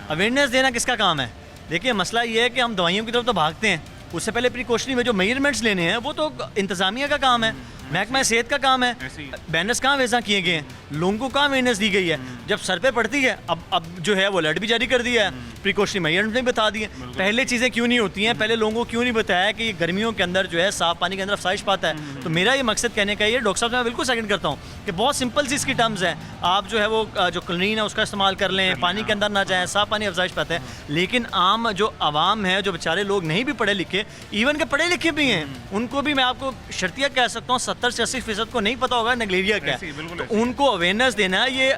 अवेयरनेस देना किसका काम है? देखिए, मसला ये है कि हम दवाइयों की तरफ तो भागते हैं, उससे पहले प्रिकॉशनरी में जो मेजरमेंट्स लेने हैं वो तो इंतज़ामिया का काम है, महकमा सेहत का काम है। बैनर्स कहाँ वैसा किए गए हैं, लोगों को कहाँ अवेयरनेस दी गई है? जब सर पे पड़ती है, अब जो है वो अलर्ट भी जारी कर दिया है, प्रिकॉशनरी मेजरमेंट्स भी बता दिए। पहले चीज़ें क्यों नहीं होती हैं? पहले लोगों को क्यों नहीं बताया कि गर्मियों के अंदर जो है साफ पानी के अंदर अफसाइश पाता है? तो मेरा ये मकसद कहने का ये, डॉक्टर साहब से मैं बिल्कुल सेकंड करता हूँ कि बहुत सिंपल सी इसकी टर्म्स हैं। आप जो है वो जो क्लोरीन है उसका इस्तेमाल कर लें, पानी के अंदर ना जाए, साफ पानी अफसाइश पाता है। लेकिन आम जो आवाम है, जो बेचारे लोग नहीं भी पढ़े लिखे, इवन के पढ़े लिखे भी हैं, उनको भी मैं आपको शर्तिया कह सकता हूँ 70 से 80% को नहीं पता होगा निगलेरिया क्या है। तो उनको अवेयरनेस देना, ये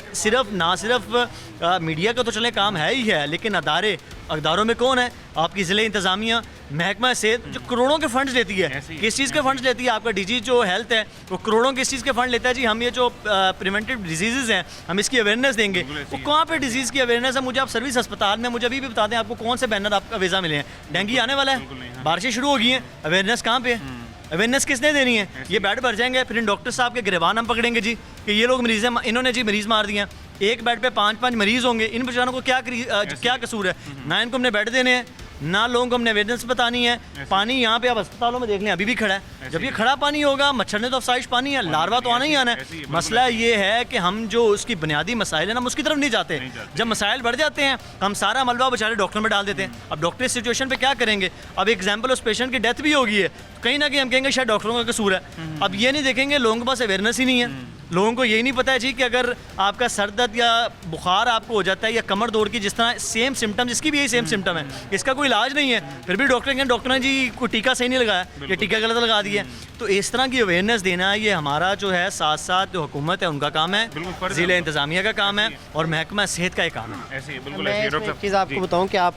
ना सिर्फ मीडिया का तो चले काम है ही है, लेकिन अदारों में कौन है? आपकी ज़िले इंतज़ामिया, महकमा सेहत जो करोड़ों के फंड्स लेती है। किस चीज़ के फंड्स लेती है? आपका डीजी जो हेल्थ है वो करोड़ों किस चीज़ के फंड लेता है? जी हम ये जो प्रिवेंटिव डिजीज़ हैं हम इसकी अवेयरनेस देंगे। वो कहाँ पे डिजीज़ की अवेयरनेस है? मुझे आप सर्विस अस्पताल में मुझे अभी भी बता दें, आपको कौन से बैनर आपका वीज़ा मिले हैं? डेंगू आने वाला है, बारिशें शुरू हो गई हैं, अवेयरनेस कहाँ पे है? अवेयरनेस किसने देनी है? ये बेड भर जाएंगे, फिर इन डॉक्टर साहब के गिरबान हम पकड़ेंगे जी कि ये लोग मरीज़ हैं, इन्होंने जी मरीज़ मार दिया। एक बेड पे 5-5 मरीज़ होंगे, इन बेचारों को क्या कसूर है? ना इनको हमने बेड देने हैं, ना लोगों को हमने अवेयरनेस बतानी है। पानी यहाँ पे आप अस्पतालों में देख लें अभी भी खड़ा है। जब ये खड़ा पानी होगा, मच्छर ने तो अफसाइश पानी है, लार्वा तो आना ही आना है। मसला ये है कि हम जो उसकी बुनियादी मसाइल है ना, हम उसकी तरफ नहीं जाते। जब मसाइल बढ़ जाते हैं, हम सारा मलबा बेचारे डॉक्टर में डाल देते हैं। अब डॉक्टर इस सिचुएशन पे क्या करेंगे? अब एग्जाम्पल उस पेशेंट की डेथ भी होगी है, कहीं ना कहीं हम कहेंगे शायद डॉक्टरों का कसूर है। अब ये नहीं देखेंगे, लोगों के पास अवेयरनेस ही नहीं है। लोगों को यही नहीं पता है जी कि अगर आपका सर दर्द या बुखार आपको हो जाता है या कमर दौड़ की, जिस तरह सेम सिम्टम, इसकी भी यही सेम सिम्टम है, इसका कोई इलाज नहीं है, फिर भी डॉक्टर ने जी कोई टीका सही नहीं लगाया या टीका गलत लगा दिया। तो इस तरह की अवेयरनेस देना ये हमारा जो है, साथ साथ जो हुकूमत है उनका काम है, ज़िला इंतज़ामिया का काम है और महकमा सेहत का ही काम है। मैं इसमें एक चीज़ आपको बताऊँ कि आप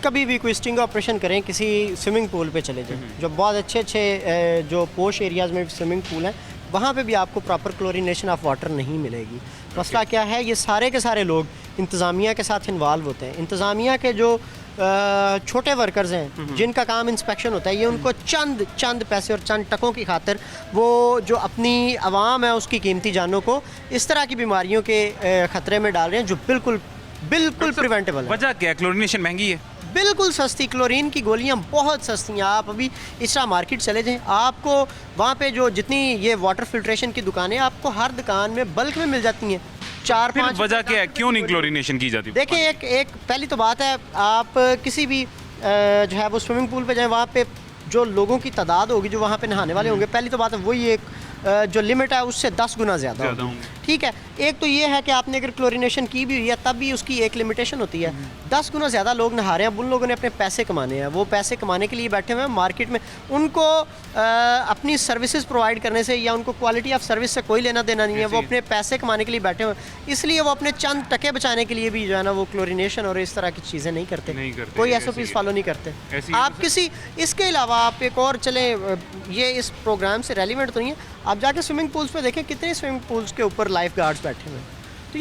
कभी भी कोई स्टिंग ऑपरेशन करें, किसी स्विमिंग पूल पे चले जाएं, जो बहुत अच्छे जो पोश एरियाज़ में स्विमिंग पूल हैं, वहाँ पे भी आपको प्रॉपर क्लोरीनेशन ऑफ वाटर नहीं मिलेगी। मसला क्या है? ये सारे के सारे लोग इंतज़ामिया के साथ इन्वॉल्व होते हैं। इंतज़ामिया के जो छोटे वर्कर्स हैं जिनका काम इंस्पेक्शन होता है, ये उनको चंद पैसे और चंद टकों की खातिर वो जो अपनी आवाम है उसकी कीमती जानों को इस तरह की बीमारियों के ख़तरे में डाल रहे हैं जो बिल्कुल प्रिवेंटेबल है। वजह क्या है? क्लोरीनेशन महंगी है, बिल्कुल सस्ती। क्लोरीन की गोलियां बहुत सस्ती हैं। आप अभी इसरा मार्केट चले जाएं, आपको वहाँ पे जो जितनी ये वाटर फिल्ट्रेशन की दुकानें, आपको हर दुकान में बल्क में मिल जाती हैं। 4-5 वजह क्या है? क्यों नहीं क्लोरीनेशन की जाती? देखिए, एक पहली तो बात है, आप किसी भी जो है वो स्विमिंग पूल पे जाएं, वहाँ पे जो लोगों की तादाद होगी जो वहाँ पे नहाने वाले होंगे, पहली तो बात है वही एक जो लिमिट है उससे 10 गुना ज़्यादा होगी। ठीक है, एक तो ये है कि आपने अगर क्लोरीनेशन की भी हुई है तब भी उसकी एक लिमिटेशन होती है। 10 गुना ज़्यादा लोग नहा रहे हैं, उन लोगों ने अपने पैसे कमाने हैं, वो पैसे कमाने के लिए बैठे हुए हैं मार्केट में। उनको अपनी सर्विसेज प्रोवाइड करने से या उनको क्वालिटी ऑफ सर्विस से कोई लेना देना नहीं है, वो अपने पैसे कमाने के लिए बैठे हुए हैं। इसलिए वो अपने चंद टके बचाने के लिए भी जो है ना वो क्लोरीनेशन और इस तरह की चीज़ें नहीं करते, कोई SOPs फॉलो नहीं करते। आप किसी इसके अलावा आप एक और चले, ये इस प्रोग्राम से रेलिवेंट तो नहीं है, आप जाके स्विमिंग पूल्स पे देखें कितने स्विमिंग पूल्स के ऊपर लाइफ गार्ड्स बैठे हुए हैं। तो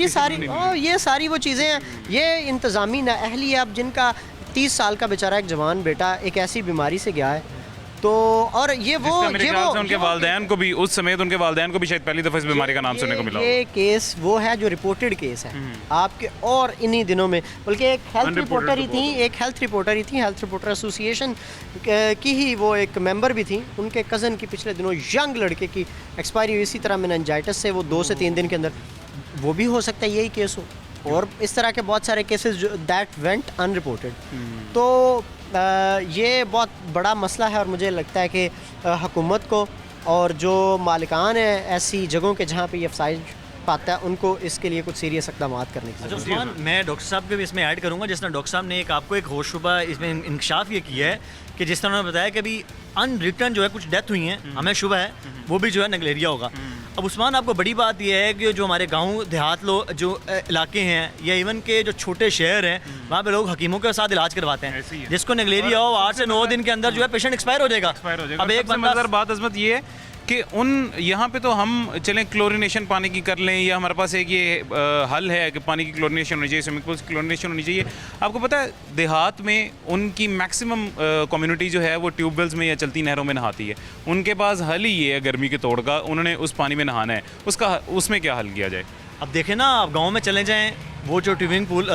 ये सारी वो चीज़ें हैं, ये इंतज़ामी नाअहली है। अब जिनका 30 साल का बेचारा एक जवान बेटा एक ऐसी बीमारी से गया है, तो और उनके वालिदैन को भी उस समय उनके वालिदैन को भी शायद पहली दफ़ा इस बीमारी का नाम सुनने को मिला। ये केस वो है जो रिपोर्टेड केस है आपके, और इन्हीं दिनों में बल्कि एक हेल्थ रिपोर्टर ही थी, हेल्थ रिपोर्टर एसोसिएशन की ही वो एक मेंबर भी थी। उनके कज़न की पिछले दिनों यंग लड़के की एक्सपायरी हुई इसी तरह मेनिंजाइटिस से, वो 2 से 3 दिन के अंदर। वो भी हो सकता है यही केस हो, और इस तरह के बहुत सारे केसेस जो दैट वेंट अनरिपोर्टेड। तो ये बहुत बड़ा मसला है, और मुझे लगता है कि हुकूमत को और जो मालिकान है ऐसी जगहों के जहाँ पे ये अफसाइश पाता है, उनको इसके लिए कुछ सीरियस इक़दाम करने की ज़रूरत है। मैं डॉक्टर साहब के भी इसमें ऐड करूँगा, जिस तरह डॉक्टर साहब ने आपको एक होशरुबा इसमें इंकशाफ ये किया है कि जिस तरह उन्होंने बताया कि अभी अनरिटर्न जो है कुछ डेथ हुई हैं, हमें शुबा है वो भी जो है निगलेरिया होगा। अब उस्मान, आपको बड़ी बात यह है कि जो हमारे गांव देहात लोग जो इलाके हैं या इवन के जो छोटे शहर हैं, वहाँ पे लोग हकीमों के साथ इलाज करवाते ऐसे ही हैं। है। जिसको नेगलेरिया हो 8 से 9 दिन के अंदर जो है पेशेंट एक्सपायर हो जाएगा। अब एक मज़ेदार बात अज़मत ये है कि यहाँ पे तो हम चलें क्लोरिनेशन पानी की कर लें, या हमारे पास एक ये हल है कि पानी की क्लोरिनेशन होनी चाहिए, स्विमिंग पूल्स की क्लोरिनेशन होनी चाहिए। आपको पता है देहात में उनकी मैक्सिमम कम्युनिटी जो है वो ट्यूबवेल्स में या चलती नहरों में नहाती है। उनके पास हल ही ये है गर्मी के तोड़ का, उन्होंने उस पानी में नहाना है, उसमें क्या हल किया जाए? अब देखें ना, आप गांव में चले जाएं, वो जो ट्यूबिंग पूल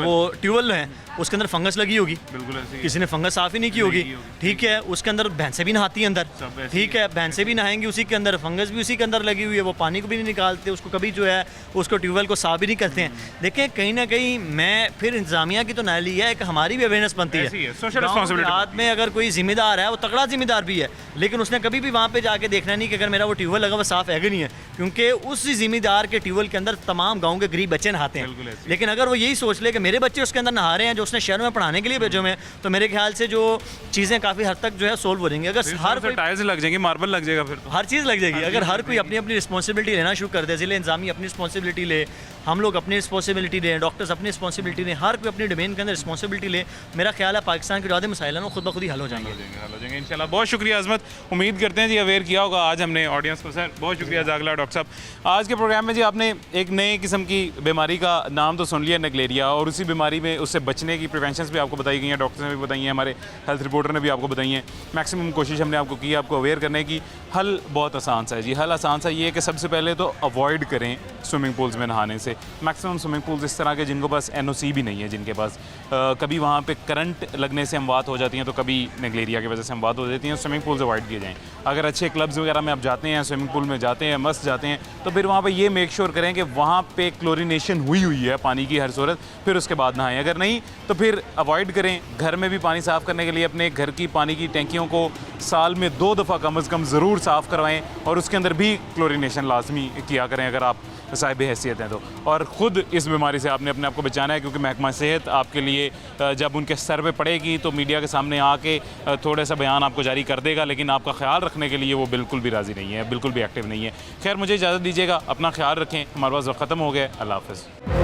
वो ट्यूबवेल हैं उसके अंदर फंगस लगी होगी, बिल्कुल ऐसे ही। किसी ने फंगस साफ़ ही नहीं की होगी, ठीक है। उसके अंदर भैंसें भी नहाती हैं अंदर, ठीक है, भैंसें भी नहाएंगी उसी के अंदर, फंगस भी उसी के अंदर लगी हुई है, वो पानी को भी नहीं निकालते, उसको कभी जो है उसको ट्यूबवेल को साफ़ भी नहीं करते हैं। देखें कहीं ना कहीं मैं फिर इंतजामिया की तो नाली है कि हमारी भी अवेयरनेस बनती ऐसी है, है। social गाँव responsibility देहात में अगर कोई जिम्मेदार है, वो तगड़ा जिम्मेदार भी है, लेकिन उसने कभी भी वहाँ पे जाके देखना नहीं कि अगर मेरा वो ट्यूबवेल लगा वो साफ़ है कि नहीं है, क्योंकि उस जिम्मेदार के ट्यूबवेल के अंदर तमाम गाँव के गरीब बच्चे नहाते हैं। लेकिन अगर वो यही सोच ले कि मेरे बच्चे उसके अंदर नहा रहे हैं जो उसने शहरों में पढ़ाने के लिए भेजे हुए हैं, तो मेरे ख्याल से जो चीज़ें काफ़ी हद तक जो है सोल्व हो जाएंगी। अगर हर कोई टाइल्स लग जाएंगे, मार्बल लग जाएगा, फिर तो हर चीज़ लग जाएगी। अगर हर कोई अपनी अपनी रिस्पॉन्सिबिलिटी लेना शुरू कर दे, ज़िले इंतजामी अपनी रिस्पॉन्सिबिलिटी ले, हम लोग अपनी रिस्पॉन्सिबिलिटी लें, डॉक्टर्स अपनी रिस्पॉन्सिबिलिटी लें, हर कोई अपनी डोमेन के अंदर रिस्पॉन्सिबिलिटी ले, मेरा ख्याल है पाकिस्तान के ज़्यादा मसाइल हैं वो खुद ब खुद ही हल हो जाएंगे। इंशाल्लाह। बहुत शुक्रिया अज़मत, उम्मीद करते हैं जी अवेयर किया होगा आज हमने ऑडियंस को। सर बहुत शुक्रिया जागला डॉक्टर साहब। आज के प्रोग्राम में जी आपने एक नए किस्म की बीमारी का नाम तो सुन लिया, नेगलेरिया, और उसी बीमारी में उससे बचने की प्रिवेंशंस भी आपको बताई गई हैं, डॉक्टर्स ने भी बताई हैं, हमारे हेल्थ रिपोर्टर ने भी आपको बताई हैं। मैक्सिमम कोशिश हमने आपको की आपको अवेयर करने की। हल बहुत आसान सा है जी, हल आसान सा ये है कि सबसे पहले तो अवॉइड करें स्विमिंग पूल्स में नहाने से। मैक्सिमम स्विमिंग पूल्स इस तरह के जिनको पास NOC भी नहीं है, जिनके पास कभी वहाँ पे करंट लगने से अमवात हो जाती हैं, तो कभी नेगलेरिया की वजह से अमवात हो जाती हैं। स्विमिंग पूल्स अवॉइड किए जाएँ। अगर अच्छे क्लब्स वगैरह में आप जाते हैं, स्विमिंग पूल में जाते हैं, मस्त जाते हैं, तो फिर वहाँ पे ये मेक श्योर करें कि वहाँ पे क्लोरिनेशन हुई है पानी की हर सूरत, फिर उसके बाद नहाएं। अगर नहीं तो फिर अवॉइड करें। घर में भी पानी साफ़ करने के लिए अपने घर की पानी की टैंकियों को साल में 2 दफ़ा कम अज़ कम ज़रूर साफ़ करवाएं, और उसके अंदर भी क्लोरिनेशन लाजमी किया करें अगर आप साहिब हैसियत हैं तो। और ख़ुद इस बीमारी से आपने अपने आप को बचाना है, क्योंकि महकमा सेहत आपके लिए जब उनके सर पे पड़ेगी तो मीडिया के सामने आके थोड़ा सा बयान आपको जारी कर देगा, लेकिन आपका ख्याल रखने के लिए वो बिल्कुल भी राज़ी नहीं है, बिल्कुल भी एक्टिव नहीं है। खैर मुझे इजाज़त दीजिएगा, अपना ख्याल रखें, हमारे पास वक्त ख़त्म हो गया। अल्लाह हाफ़िज़।